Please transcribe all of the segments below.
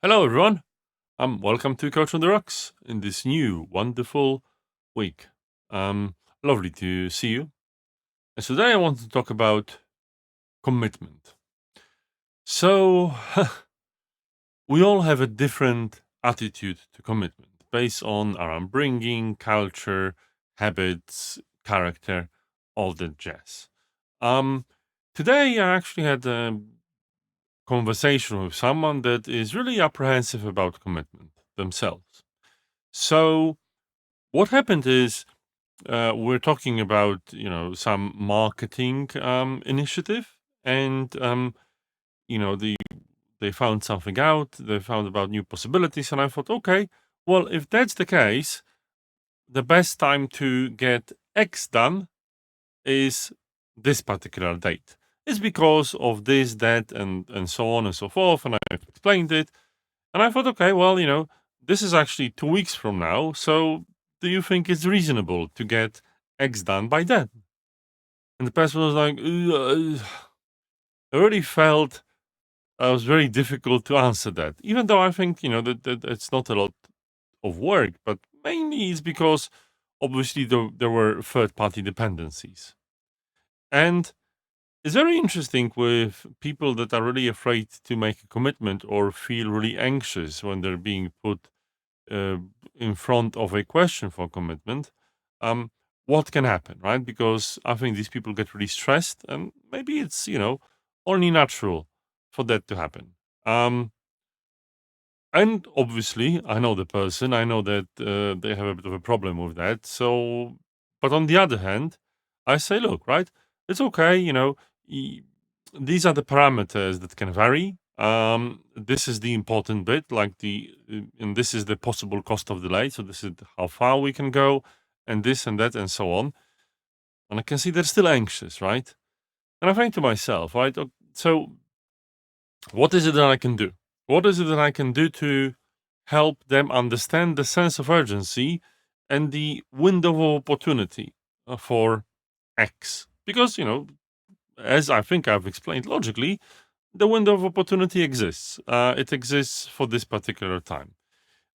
Hello, everyone. Welcome to Coach on the Rocks in this new wonderful week. Um, Lovely to see you. And today I want to talk about commitment. So, we all have a different attitude to commitment based on our upbringing, culture, habits, character, all that jazz. Um, Today I actually had a conversation with someone that is really apprehensive about commitment themselves. So, what happened is we're talking about some marketing initiative, and they found something out. They found about new possibilities, and I thought, okay, well, if that's the case, the best time to get X done is this particular date. It's because of this, that, and so on and so forth, and I've explained it. And I thought, okay, well, this is actually 2 weeks from now. So do you think it's reasonable to get X done by then? And the person was like, I already felt it was very difficult to answer that, even though I think, that it's not a lot of work, but mainly it's because obviously there were third party dependencies. And it's very interesting with people that are really afraid to make a commitment or feel really anxious when they're being put uh, in front of a question for commitment, um, what can happen, right? Because I think these people get really stressed, and maybe it's only natural for that to happen. And obviously, I know the person. I know that they have a bit of a problem with that. So, but on the other hand, I say, look, right, it's okay. Y- these are the parameters that can vary. This is the important bit, and this is the possible cost of delay. So this is how far we can go, and this and that and so on. And I can see they're still anxious, right? And I think to myself, right, so what is it that I can do? What is it that I can do to help them understand the sense of urgency and the window of opportunity for X? Because, as I think I've explained logically, the window of opportunity exists. It exists for this particular time.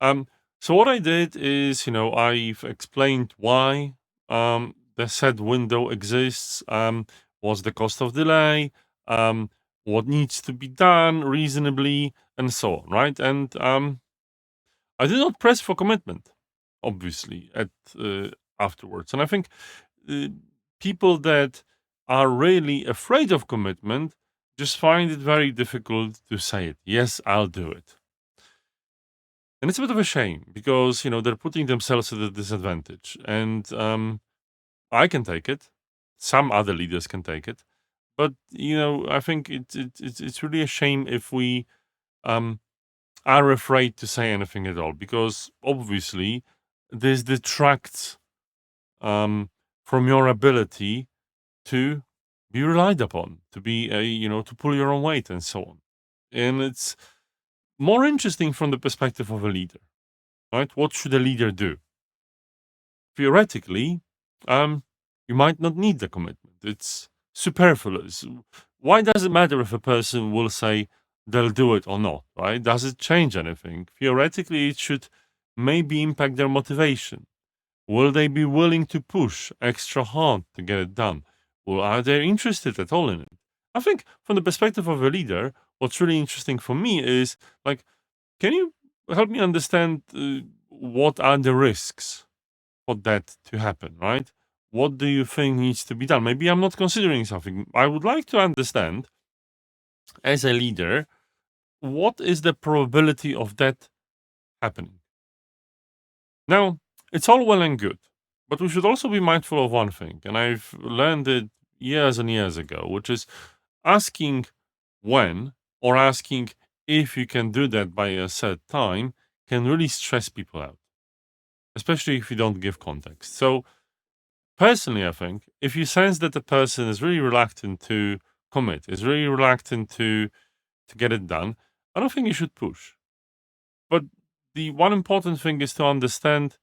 Um, so what I did is, I've explained why the said window exists, what's the cost of delay, um, what needs to be done reasonably, and so on, right? And I did not press for commitment, obviously, at afterwards. And I think uh, people that are really afraid of commitment just find it very difficult to say it. Yes, I'll do it. And it's a bit of a shame because, they're putting themselves at a disadvantage. And I can take it. Some other leaders can take it. But, I think it's really a shame if we um, are afraid to say anything at all because obviously this detracts from your ability to be relied upon, to be, to pull your own weight and so on. And it's more interesting from the perspective of a leader, right? What should a leader do? Theoretically, you might not need the commitment. It's superfluous. Why does it matter if a person will say they'll do it or not, right? Does it change anything? Theoretically, it should maybe impact their motivation. Will they be willing to push extra hard to get it done? Or are they interested at all in it? I think from the perspective of a leader, what's really interesting for me is like, can you help me understand what are the risks for that to happen, right? What do you think needs to be done? Maybe I'm not considering something. I would like to understand, as a leader, what is the probability of that happening? Now, it's all well and good, but we should also be mindful of one thing, and I've learned it years and years ago, which is asking when or asking if you can do that by a set time can really stress people out, especially if you don't give context. So, personally, I think if you sense that the person is really reluctant to commit, is really reluctant to get it done, I don't think you should push. But the one important thing is to understand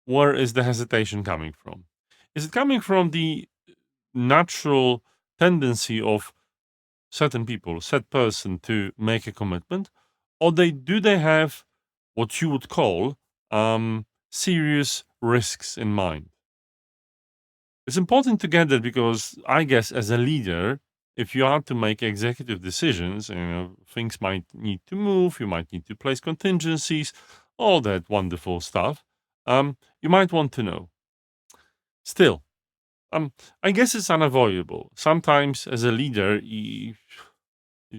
where is the hesitation coming from. Is it coming from the natural tendency of certain people, said person to make a commitment, or do they have what you would call serious risks in mind? It's important to get that because I guess as a leader, if you are to make executive decisions, things might need to move, you might need to place contingencies, all that wonderful stuff. You might want to know. Still, I guess it's unavoidable. Sometimes as a leader, you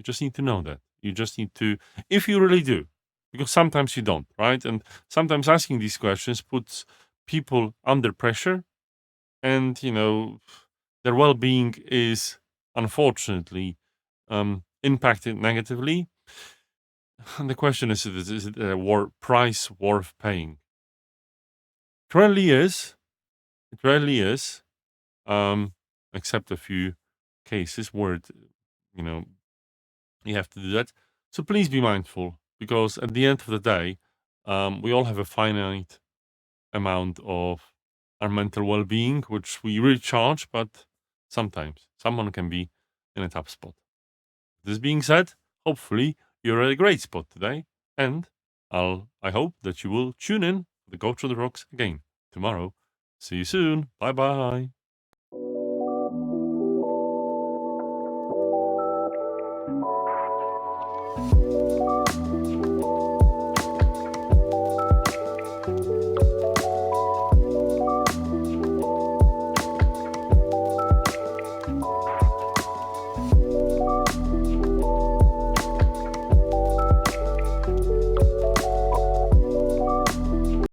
just need to know that. You just need to, if you really do, because sometimes you don't, right? And sometimes asking these questions puts people under pressure, and their well-being is unfortunately impacted negatively. And the question is it a price worth paying? It rarely is. It rarely is, um, except a few cases where you know you have to do that. So please be mindful, because at the end of the day, we all have a finite amount of our mental well-being, which we recharge, but sometimes someone can be in a tough spot. This being said, hopefully you're at a great spot today, and I hope that you will tune in for the Coach on the Rocks again tomorrow. See you soon. Bye bye.